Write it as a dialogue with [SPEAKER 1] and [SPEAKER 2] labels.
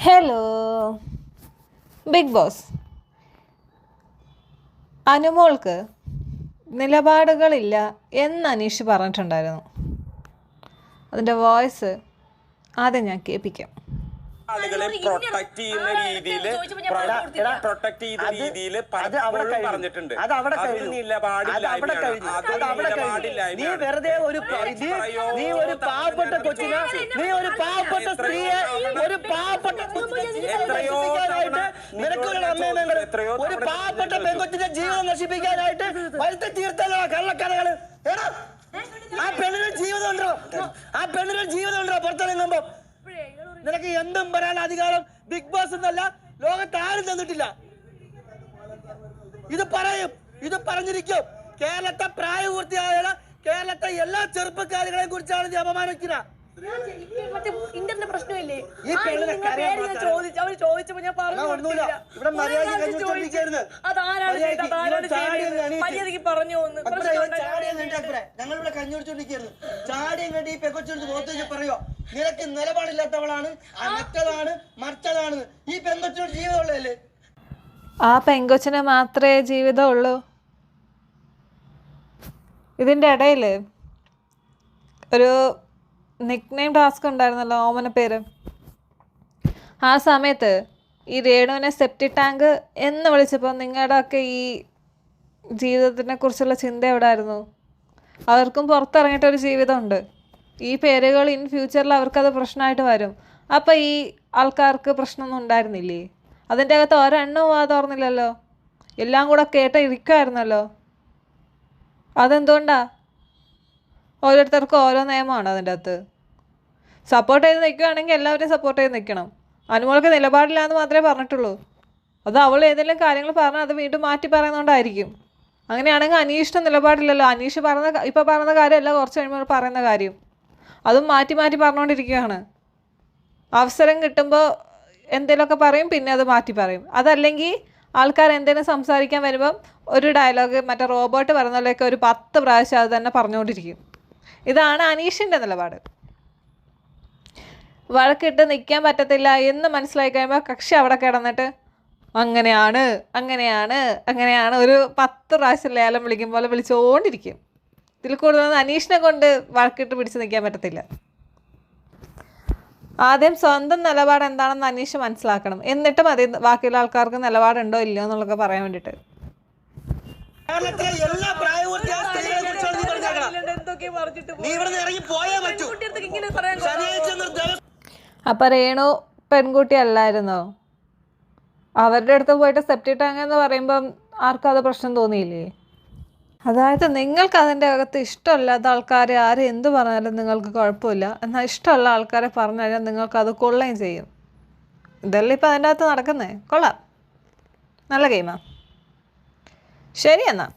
[SPEAKER 1] Hello Big Boss. അനുമോൾക്ക് നിലപാടുകളില്ല എന്ന് അനീഷ് പറഞ്ഞിട്ടുണ്ടായിരുന്നു. അതിൻ്റെ വോയിസ് ആദ്യം ഞാൻ കേൾപ്പിക്കാം.
[SPEAKER 2] ആളുകളെ പ്രൊട്ടക്ട് ചെയ്യുന്ന രീതിയിൽ പറഞ്ഞിട്ടുണ്ട്.
[SPEAKER 3] നീ വെറുതെ നീ ഒരു പാവപ്പെട്ട കൊച്ചിനെ, നീ ഒരു പാവപ്പെട്ട സ്ത്രീയെ, ഒരു പാവപ്പെട്ട ഒരു പാവപ്പെട്ട പെൺകൊച്ചിന്റെ ജീവിതം നശിപ്പിക്കാനായിട്ട് വരുത്തി തീർത്തല്ലോ കള്ളക്കഥകള്. ആ പെണ്ണിന് ജീവിതം ഉണ്ടോ? ആ പെണ്ണിന് ജീവിതം ഉണ്ടോ? പുറത്തിറങ്ങുമ്പോ നിനക്ക് എന്തും പറയാൻ അധികാരം ബിഗ് ബോസ് എന്നല്ല ലോകത്ത് ആരും തന്നിട്ടില്ല. ഇത് പറയും, ഇത് പറഞ്ഞിരിക്കും. കേരളത്തെ പ്രായപൂർത്തിയായ കേരളത്തെ എല്ലാ ചെറുപ്പക്കാരികളെ കുറിച്ചാണ് നീ അപമാനിക്കുക.
[SPEAKER 4] ഇന്റർനെറ്റ് പ്രശ്നമില്ലേ?
[SPEAKER 3] ഈ പെണ്ണിനെ
[SPEAKER 4] ചോദിച്ചപ്പോ ഞാൻ പറഞ്ഞു
[SPEAKER 3] ഞങ്ങളിവിടെ കഞ്ഞുടിച്ചോണ്ടിരിക്കുന്നു. ചാടിയും കണ്ടി ഈ പെങ്കൊച്ചെടുത്ത് മുഖത്തേക്ക് പറയോ നിനക്ക് നിലപാടില്ലാത്തവളാണ്, മറ്റതാണ് മറിച്ചതാണ്. ഈ പെങ്കൊച്ചിനോട് ജീവിതമുള്ളതല്ലേ?
[SPEAKER 1] ആ പെങ്കൊച്ചിന് മാത്രമേ ജീവിതമുള്ളൂ. ഇതിൻ്റെ ഇടയിൽ ഒരു നിക് നെയിം ടാസ്ക് ഉണ്ടായിരുന്നല്ലോ, ഓമന പേര്. ആ സമയത്ത് ഈ രേണുവിനെ സെപ്റ്റി ടാങ്ക് എന്ന് വിളിച്ചപ്പോൾ നിങ്ങളുടെ ഒക്കെ ഈ ജീവിതത്തിനെ കുറിച്ചുള്ള ചിന്ത എവിടെയായിരുന്നു? അവർക്കും പുറത്തിറങ്ങിയിട്ടൊരു ജീവിതമുണ്ട്. ഈ പേരുകൾ ഇൻ ഫ്യൂച്ചറിൽ അവർക്കത് പ്രശ്നമായിട്ട് വരും. അപ്പോൾ ഈ ആൾക്കാർക്ക് പ്രശ്നമൊന്നും ഉണ്ടായിരുന്നില്ലേ? അതിൻ്റെ അകത്ത് ഒരെണ്ണവും തുറന്നില്ലല്ലോ, എല്ലാം കൂടെ ഇരിക്കുമായിരുന്നല്ലോ. അതെന്തുകൊണ്ടാണ്? ഓരോരുത്തർക്കും ഓരോ നിയമമാണ് അതിൻ്റെ അകത്ത്. സപ്പോർട്ട് ചെയ്ത് നിൽക്കുകയാണെങ്കിൽ എല്ലാവരെയും സപ്പോർട്ട് ചെയ്ത് നിൽക്കണം. അനുമോൾക്ക് നിലപാടില്ല എന്ന് മാത്രമേ പറഞ്ഞിട്ടുള്ളൂ. അത് അവൾ ഏതെങ്കിലും കാര്യങ്ങൾ പറഞ്ഞാൽ അത് വീണ്ടും മാറ്റി പറയുന്നതുകൊണ്ടായിരിക്കും. അങ്ങനെയാണെങ്കിൽ അനീഷിൻ്റെ നിലപാടില്ലല്ലോ. അനീഷ് ഇപ്പോൾ പറഞ്ഞ കാര്യമല്ല കുറച്ച് കഴിയുമ്പോൾ പറയുന്ന കാര്യം, അതും മാറ്റി മാറ്റി പറഞ്ഞുകൊണ്ടിരിക്കുകയാണ്. അവസരം കിട്ടുമ്പോൾ എന്തെങ്കിലുമൊക്കെ പറയും, പിന്നെ അത് മാറ്റി പറയും. അതല്ലെങ്കിൽ ആൾക്കാർ എന്തെങ്കിലും സംസാരിക്കാൻ വരുമ്പം ഒരു ഡയലോഗ് മറ്റേ റോബോട്ട് പറയുന്നതിലൊക്കെ ഒരു 10 പ്രാവശ്യം അത് തന്നെ പറഞ്ഞുകൊണ്ടിരിക്കും. ഇതാണ് അനീഷിൻ്റെ നിലപാട്. വഴക്കിട്ട് നിൽക്കാൻ പറ്റത്തില്ല എന്ന് മനസ്സിലായി കഴിയുമ്പോൾ കക്ഷി അവിടെ കിടന്നിട്ട് അങ്ങനെയാണ് അങ്ങനെയാണ് അങ്ങനെയാണ് ഒരു 10 പ്രാവശ്യം ലേലം വിളിക്കും പോലെ വിളിച്ചുകൊണ്ടിരിക്കും. ഇതിൽ കൂടുതലൊന്നും അനീഷിനെ കൊണ്ട് വഴക്കിട്ട് പിടിച്ച് നിൽക്കാൻ പറ്റത്തില്ല. ആദ്യം സ്വന്തം നിലപാട് എന്താണെന്ന് അനീഷ് മനസ്സിലാക്കണം, എന്നിട്ട് മതി ബാക്കിയുള്ള ആൾക്കാർക്ക് നിലപാടുണ്ടോ ഇല്ലയോ എന്നുള്ളതൊക്കെ പറയാൻ വേണ്ടിയിട്ട്. അപ്പം രേണു പെൺകുട്ടി അല്ലായിരുന്നോ? അവരുടെ അടുത്ത് പോയിട്ട് സെപ്റ്റി ടാങ്ക് എന്ന് പറയുമ്പം ആർക്കും അത് പ്രശ്നം തോന്നിയില്ലേ? അതായത് നിങ്ങൾക്ക് അതിൻ്റെ അകത്ത് ഇഷ്ടമല്ലാത്ത ആൾക്കാരെ ആരും എന്ത് പറഞ്ഞാലും നിങ്ങൾക്ക് കുഴപ്പമില്ല, എന്നാൽ ഇഷ്ടമുള്ള ആൾക്കാരെ പറഞ്ഞു കഴിഞ്ഞാൽ നിങ്ങൾക്കത് കൊള്ളുകയും ചെയ്യും. ഇതല്ലേ ഇപ്പം അതിൻ്റെ അകത്ത് നടക്കുന്നേ. കൊള്ളാം, നല്ല ഗെയിമാണ്. ശരി എന്നാൽ.